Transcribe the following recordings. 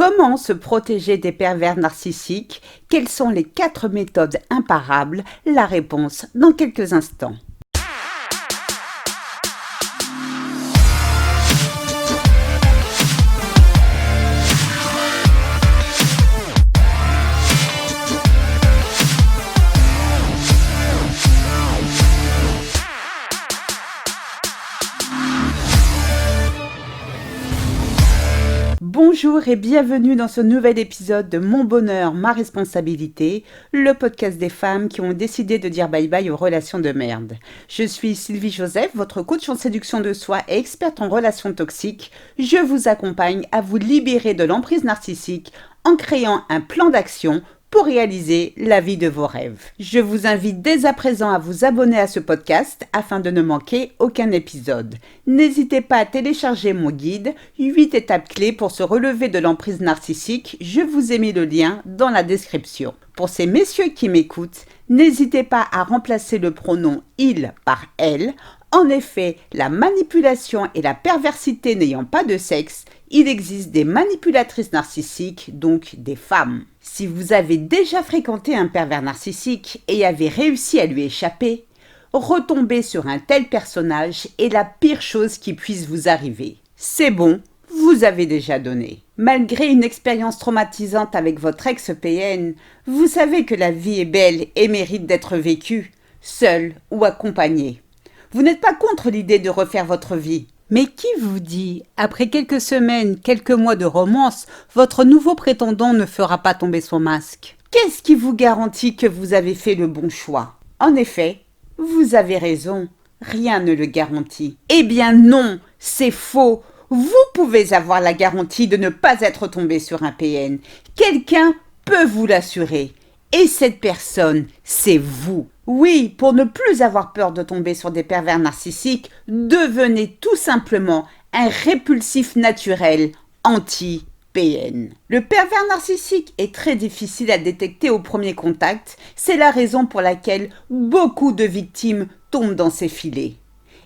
Comment se protéger des pervers narcissiques? Quelles sont les 4 méthodes imparables? La réponse dans quelques instants. Bonjour et bienvenue dans ce nouvel épisode de Mon bonheur, ma responsabilité, le podcast des femmes qui ont décidé de dire bye bye aux relations de merde. Je suis Sylvie Joseph, votre coach en séduction de soi et experte en relations toxiques. Je vous accompagne à vous libérer de l'emprise narcissique en créant un plan d'action pour réaliser la vie de vos rêves. Je vous invite dès à présent à vous abonner à ce podcast afin de ne manquer aucun épisode. N'hésitez pas à télécharger mon guide 8 étapes clés pour se relever de l'emprise narcissique. Je vous ai mis le lien dans la description. Pour ces messieurs qui m'écoutent, n'hésitez pas à remplacer le pronom « il » par « elle ». En effet, la manipulation et la perversité n'ayant pas de sexe, il existe des manipulatrices narcissiques, donc des femmes. Si vous avez déjà fréquenté un pervers narcissique et avez réussi à lui échapper, retomber sur un tel personnage est la pire chose qui puisse vous arriver. C'est bon, vous avez déjà donné. Malgré une expérience traumatisante avec votre ex-PN, vous savez que la vie est belle et mérite d'être vécue, seule ou accompagnée. Vous n'êtes pas contre l'idée de refaire votre vie. Mais qui vous dit, après quelques semaines, quelques mois de romance, votre nouveau prétendant ne fera pas tomber son masque? Qu'est-ce qui vous garantit que vous avez fait le bon choix? En effet, vous avez raison, rien ne le garantit. Eh bien non, c'est faux. Vous pouvez avoir la garantie de ne pas être tombé sur un PN. Quelqu'un peut vous l'assurer. Et cette personne, c'est vous. Oui, pour ne plus avoir peur de tomber sur des pervers narcissiques, devenez tout simplement un répulsif naturel anti-PN. Le pervers narcissique est très difficile à détecter au premier contact. C'est la raison pour laquelle beaucoup de victimes tombent dans ces filets.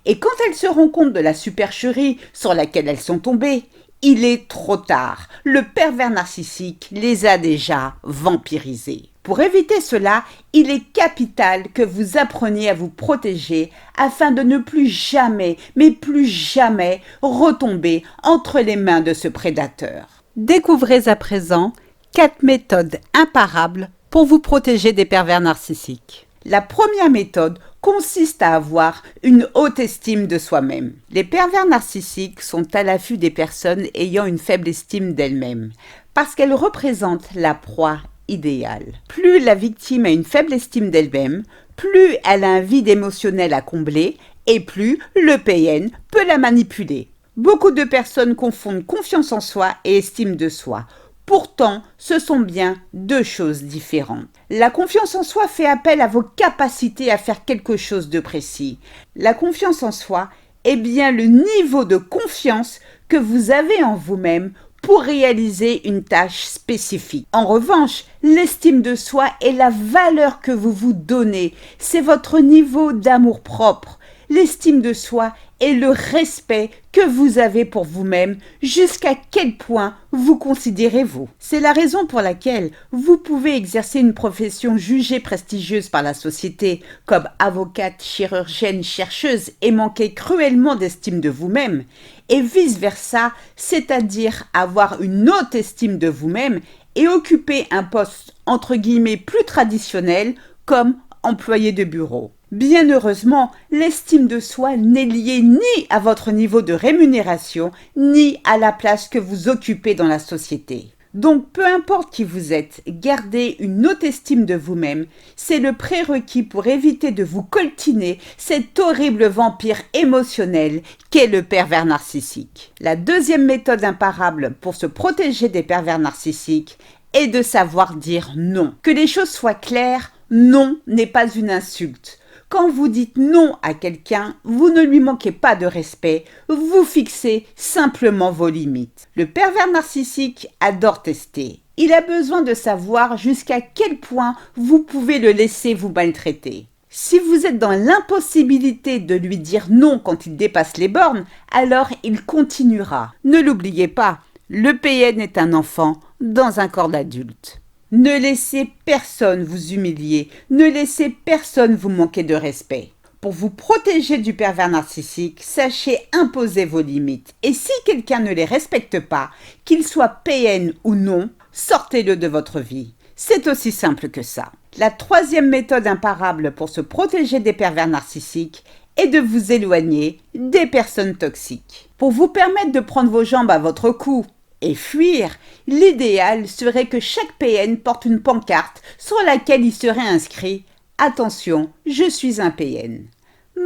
Et quand elles se rendent compte de la supercherie sur laquelle elles sont tombées, il est trop tard. Le pervers narcissique les a déjà vampirisées. Pour éviter cela, il est capital que vous appreniez à vous protéger afin de ne plus jamais, mais plus jamais, retomber entre les mains de ce prédateur. Découvrez à présent 4 méthodes imparables pour vous protéger des pervers narcissiques. La première méthode consiste à avoir une haute estime de soi-même. Les pervers narcissiques sont à l'affût des personnes ayant une faible estime d'elles-mêmes, parce qu'elles représentent la proie idéale. Plus la victime a une faible estime d'elle-même, plus elle a un vide émotionnel à combler et plus le PN peut la manipuler. Beaucoup de personnes confondent confiance en soi et estime de soi. Pourtant, ce sont bien 2 choses différentes. La confiance en soi fait appel à vos capacités à faire quelque chose de précis. La confiance en soi est bien le niveau de confiance que vous avez en vous-même pour réaliser une tâche spécifique. En revanche, l'estime de soi est la valeur que vous vous donnez. C'est votre niveau d'amour-propre. L'estime de soi est le respect que vous avez pour vous-même, jusqu'à quel point vous considérez-vous. C'est la raison pour laquelle vous pouvez exercer une profession jugée prestigieuse par la société, comme avocate, chirurgienne, chercheuse, et manquer cruellement d'estime de vous-même, et vice-versa, c'est-à-dire avoir une haute estime de vous-même et occuper un poste entre guillemets plus traditionnel comme employé de bureau. Bien heureusement, l'estime de soi n'est liée ni à votre niveau de rémunération, ni à la place que vous occupez dans la société. Donc, peu importe qui vous êtes, garder une haute estime de vous-même, c'est le prérequis pour éviter de vous coltiner cet horrible vampire émotionnel qu'est le pervers narcissique. La deuxième méthode imparable pour se protéger des pervers narcissiques est de savoir dire non. Que les choses soient claires, non n'est pas une insulte. Quand vous dites non à quelqu'un, vous ne lui manquez pas de respect, vous fixez simplement vos limites. Le pervers narcissique adore tester. Il a besoin de savoir jusqu'à quel point vous pouvez le laisser vous maltraiter. Si vous êtes dans l'impossibilité de lui dire non quand il dépasse les bornes, alors il continuera. Ne l'oubliez pas, Le PN est un enfant dans un corps d'adulte. Ne laissez personne vous humilier, ne laissez personne vous manquer de respect. Pour vous protéger du pervers narcissique, sachez imposer vos limites. Et si quelqu'un ne les respecte pas, qu'il soit PN ou non, sortez-le de votre vie. C'est aussi simple que ça. La troisième méthode imparable pour se protéger des pervers narcissiques est de vous éloigner des personnes toxiques. Pour vous permettre de prendre vos jambes à votre cou et fuir, l'idéal serait que chaque PN porte une pancarte sur laquelle il serait inscrit « Attention, je suis un PN ».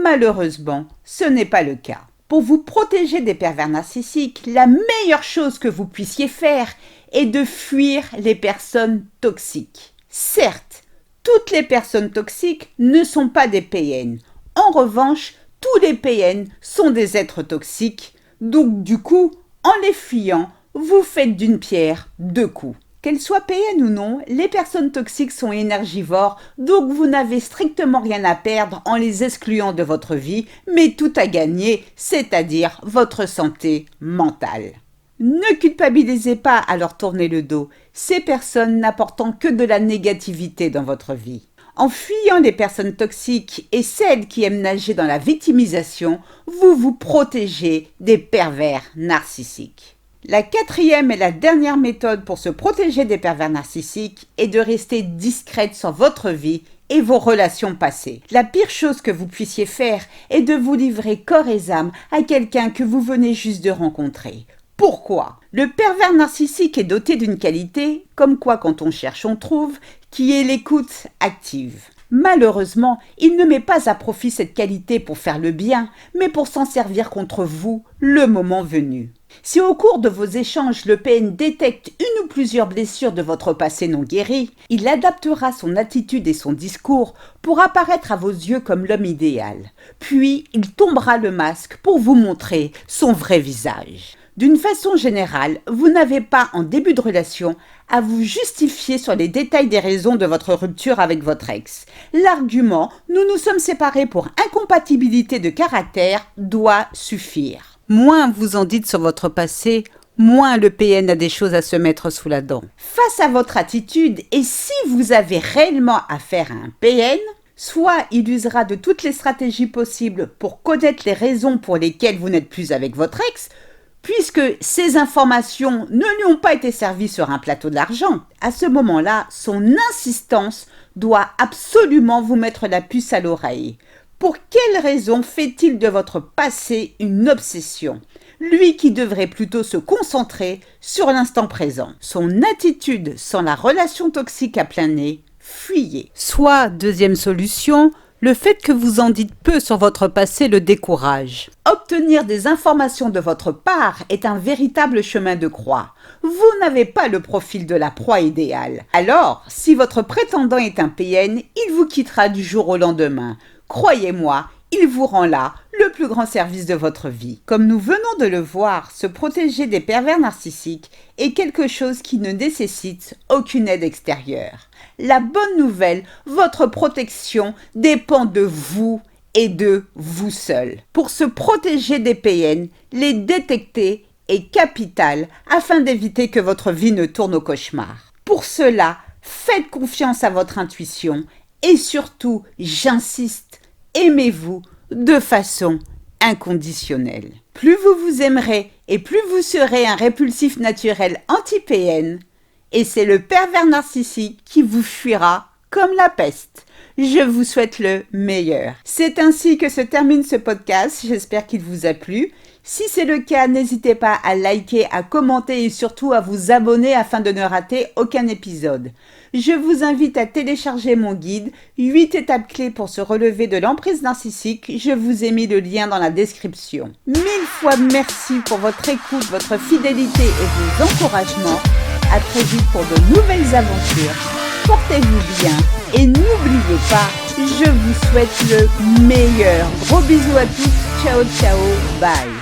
Malheureusement, ce n'est pas le cas. Pour vous protéger des pervers narcissiques, la meilleure chose que vous puissiez faire est de fuir les personnes toxiques. Certes, toutes les personnes toxiques ne sont pas des PN. En revanche, tous les PN sont des êtres toxiques. Donc du coup, en les fuyant, vous faites d'une pierre deux coups. Qu'elles soient PN ou non, les personnes toxiques sont énergivores, donc vous n'avez strictement rien à perdre en les excluant de votre vie, mais tout à gagner, c'est-à-dire votre santé mentale. Ne culpabilisez pas à leur tourner le dos, ces personnes n'apportant que de la négativité dans votre vie. En fuyant les personnes toxiques et celles qui aiment nager dans la victimisation, vous vous protégez des pervers narcissiques. La quatrième et la dernière méthode pour se protéger des pervers narcissiques est de rester discrète sur votre vie et vos relations passées. La pire chose que vous puissiez faire est de vous livrer corps et âme à quelqu'un que vous venez juste de rencontrer. Pourquoi ? Le pervers narcissique est doté d'une qualité, comme quoi quand on cherche on trouve, qui est l'écoute active. Malheureusement, il ne met pas à profit cette qualité pour faire le bien, mais pour s'en servir contre vous le moment venu. Si au cours de vos échanges, le PN détecte une ou plusieurs blessures de votre passé non guéri, il adaptera son attitude et son discours pour apparaître à vos yeux comme l'homme idéal. Puis, il tombera le masque pour vous montrer son vrai visage. D'une façon générale, vous n'avez pas, en début de relation, à vous justifier sur les détails des raisons de votre rupture avec votre ex. L'argument « nous nous sommes séparés pour incompatibilité de caractère » doit suffire. Moins vous en dites sur votre passé, moins le PN a des choses à se mettre sous la dent. Face à votre attitude, et si vous avez réellement affaire à un PN, soit il usera de toutes les stratégies possibles pour connaître les raisons pour lesquelles vous n'êtes plus avec votre ex, puisque ces informations ne lui ont pas été servies sur un plateau d'argent. À ce moment-là, son insistance doit absolument vous mettre la puce à l'oreille. Pour quelle raison fait-il de votre passé une obsession ? Lui qui devrait plutôt se concentrer sur l'instant présent. Son attitude sans la relation toxique à plein nez, fuyez. Soit, deuxième solution, le fait que vous en dites peu sur votre passé le décourage. Obtenir des informations de votre part est un véritable chemin de croix. Vous n'avez pas le profil de la proie idéale. Alors, si votre prétendant est un PN, il vous quittera du jour au lendemain. Croyez-moi, il vous rend là le plus grand service de votre vie. Comme nous venons de le voir, se protéger des pervers narcissiques est quelque chose qui ne nécessite aucune aide extérieure. La bonne nouvelle, votre protection dépend de vous et de vous seul. Pour se protéger des PN, les détecter est capital afin d'éviter que votre vie ne tourne au cauchemar. Pour cela, faites confiance à votre intuition et surtout, j'insiste, aimez-vous de façon inconditionnelle. Plus vous vous aimerez et plus vous serez un répulsif naturel anti-PN, et c'est le pervers narcissique qui vous fuira comme la peste. Je vous souhaite le meilleur. C'est ainsi que se termine ce podcast. J'espère qu'il vous a plu. Si c'est le cas, n'hésitez pas à liker, à commenter et surtout à vous abonner afin de ne rater aucun épisode. Je vous invite à télécharger mon guide 8 étapes clés pour se relever de l'emprise narcissique. Je vous ai mis le lien dans la description. 1000 fois merci pour votre écoute, votre fidélité et vos encouragements. À très vite pour de nouvelles aventures. Portez-vous bien et n'oubliez pas, je vous souhaite le meilleur. Gros bisous à tous. Ciao, ciao, bye.